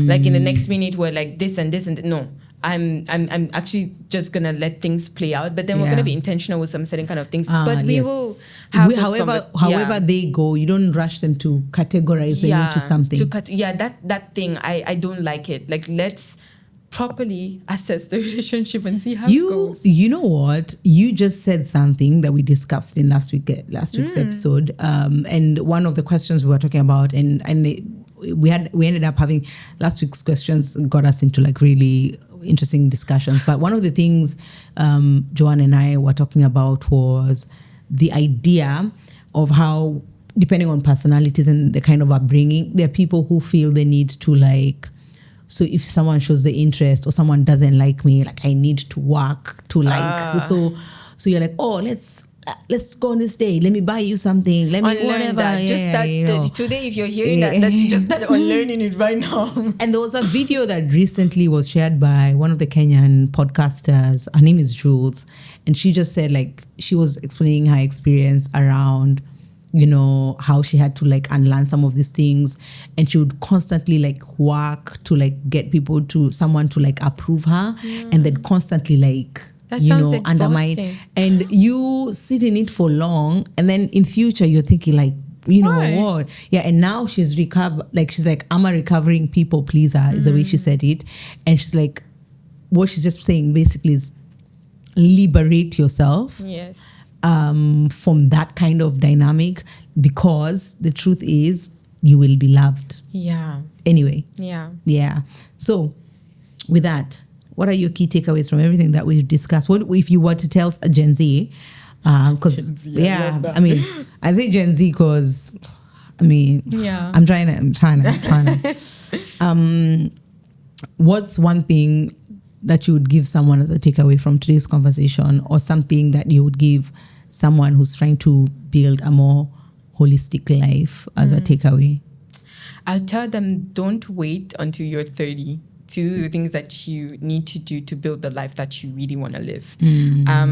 Like in the next minute we're like this and this and no. I'm actually just gonna let things play out, but then we're gonna be intentional with some certain kind of things. But we will have however they go, you don't rush them to categorize them into something. That thing I don't like it. Like let's properly assess the relationship and see how it goes. You know what? You just said something that we discussed in last week's episode. And one of the questions we were talking about, and we ended up having last week's questions got us into like really interesting discussions. But one of the things Joanne and I were talking about was the idea of how, depending on personalities and the kind of upbringing, there are people who feel the need to like. So if someone shows the interest or someone doesn't like me, like I need to work to like. So you're like, oh, let's go on this day. Let me buy you something. Let me unlearn whatever. That. Just today, if you're hearing that you just start unlearning it right now. And there was a video that recently was shared by one of the Kenyan podcasters. Her name is Jules, and she just said like she was explaining her experience around, how she had to like unlearn some of these things, and she would constantly like work to like get someone to like approve her, and then constantly like undermine, and you sit in it for long, and then in future you're thinking like, what? Yeah, and now she's recovered. Like she's like, I'm a recovering people pleaser is the way she said it, and she's like, what she's just saying basically is liberate yourself. Yes. From that kind of dynamic, because the truth is you will be loved. Yeah. Anyway. Yeah. So with that, what are your key takeaways from everything that we've discussed? What if you were to tell a Gen Z? Because I mean, I say Gen Z because I'm trying to. What's one thing that you would give someone as a takeaway from today's conversation, or something that you would give someone who's trying to build a more holistic life as a takeaway? I'll tell them, don't wait until you're 30 to do the things that you need to do to build the life that you really want to live.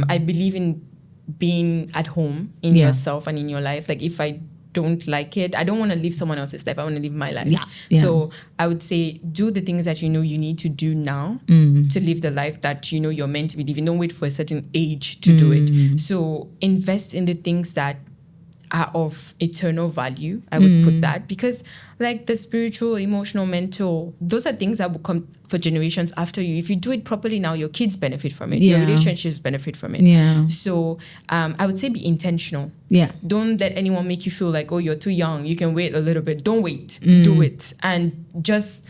I believe in being at home in yourself and in your life. Like if I don't like it, I don't want to live someone else's life. I want to live my life. So I would say do the things that you need to do now to live the life that you're meant to be living. Don't wait for a certain age to do it. So invest in the things that are of eternal value. I would put that, because like the spiritual, emotional, mental, those are things that will come for generations after you. If you do it properly now, your kids benefit from it. Your relationships benefit from it. So I would say be intentional. Don't let anyone make you feel like, oh, you're too young, you can wait a little bit. Don't wait. Do it. And just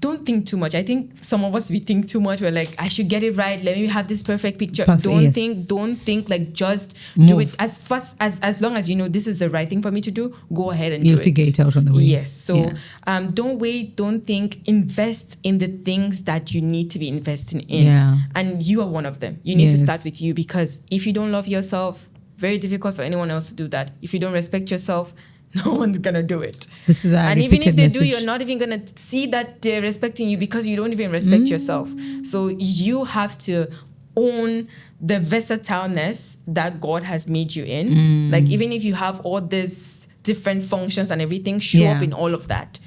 don't think too much. I think some of us, we think too much. We're like, I should get it right. Let me have this perfect picture. Don't think, like just do it as fast as long as this is the right thing for me to do. Go ahead and you'll figure it out on the way. Yes. So don't wait, don't think, invest in the things that you need to be investing in. And you are one of them. You need to start with you, because if you don't love yourself, very difficult for anyone else to do that. If you don't respect yourself, no one's gonna do it. This is and even if they do, you're not even gonna see that they're respecting you, because you don't even respect yourself. So you have to own the versatileness that God has made you in. Like even if you have all these different functions and everything, show up in all of that.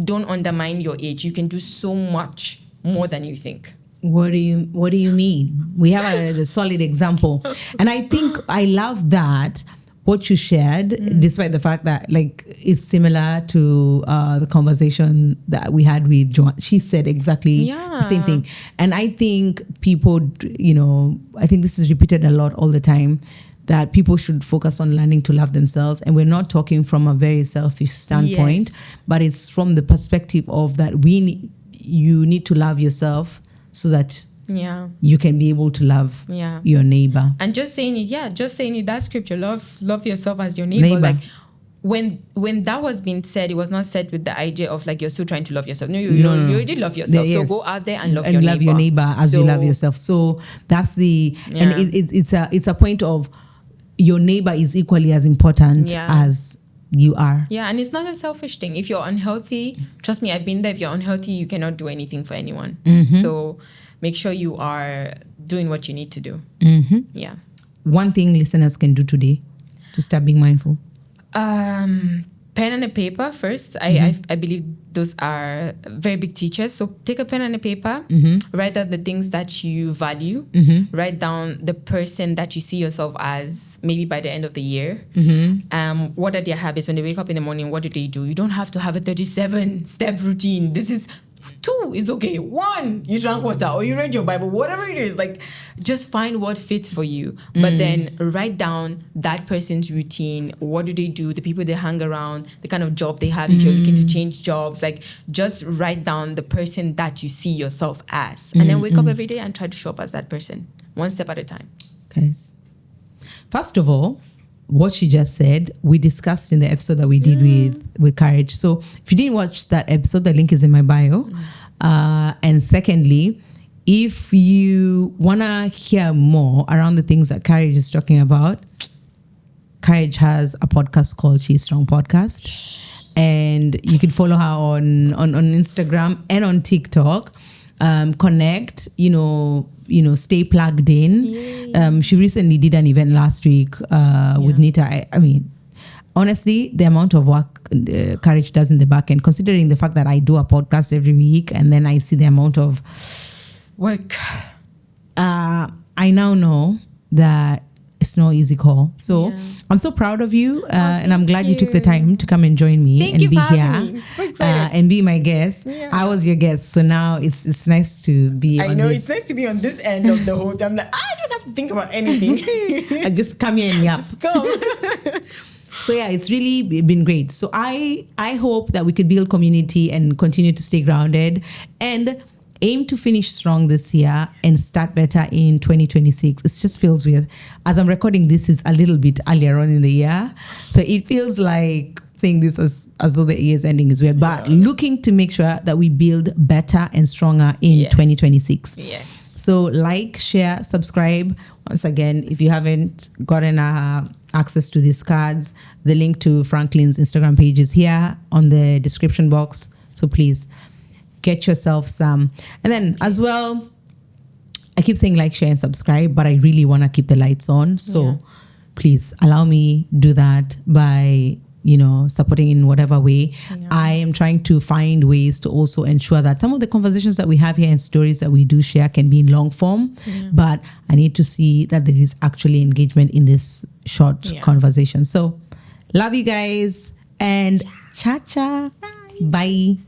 Don't undermine your age. You can do so much more than you think. What do you mean? We have a solid example, and I think I love that. what you shared, despite the fact that like it's similar to the conversation that we had with Joanne. She said exactly the same thing. And I think people, I think this is repeated a lot all the time, that people should focus on learning to love themselves. And we're not talking from a very selfish standpoint, but it's from the perspective of that you need to love yourself so that you can be able to love your neighbor. And just saying it, that scripture, love yourself as your neighbor. Like when that was being said, it was not said with the idea of like you're still trying to love yourself. No, you already love yourself. So go out there and love your neighbor as you love yourself. So that's and it's a point of your neighbor is equally as important as you are. Yeah, and it's not a selfish thing. If you're unhealthy, trust me, I've been there. If you're unhealthy, you cannot do anything for anyone. So make sure you are doing what you need to do. Yeah. One thing listeners can do today to start being mindful. Pen and a paper first. I believe those are very big teachers. So take a pen and a paper, write down the things that you value, write down the person that you see yourself as maybe by the end of the year. What are their habits? When they wake up in the morning, what do they do? You don't have to have a 37-step routine. This is 2, it's okay. 1, you drank water or you read your Bible, whatever it is. Like, just find what fits for you. But then write down that person's routine. What do they do? The people they hang around, the kind of job they have. If you're looking to change jobs, like just write down the person that you see yourself as. And then wake up every day and try to show up as that person, one step at a time. Guys, first of all, what she just said, we discussed in the episode that we did with Courage. So if you didn't watch that episode, the link is in my bio. And secondly, if you want to hear more around the things that Courage is talking about, Courage has a podcast called She's Strong Podcast. And you can follow her on Instagram and on TikTok. Connect, stay plugged in. She recently did an event last week with Nita. I mean, honestly, the amount of work Courage does in the back end, considering the fact that I do a podcast every week and then I see the amount of work, I now know that it's no easy call. So I'm so proud of you, and I'm glad you took the time to come and join me and be here and be my guest. I was your guest, so now it's nice to be. It's nice to be on this end of the whole time. Like, I don't have to think about anything. I just come here and just go. So yeah, it's really been great. So I hope that we could build community and continue to stay grounded and aim to finish strong this year and start better in 2026. It just feels weird. As I'm recording this, is a little bit earlier on in the year. So it feels like saying this as though the year's ending is weird. But looking to make sure that we build better and stronger in 2026. Yes. So like, share, subscribe. Once again, if you haven't gotten access to these cards, the link to Franklin's Instagram page is here on the description box. So please get yourself some. And then as well, I keep saying like, share and subscribe, but I really want to keep the lights on. So please allow me do that by, supporting in whatever way. I am trying to find ways to also ensure that some of the conversations that we have here and stories that we do share can be in long form, but I need to see that there is actually engagement in this short conversation. So love you guys and cha-cha. Bye.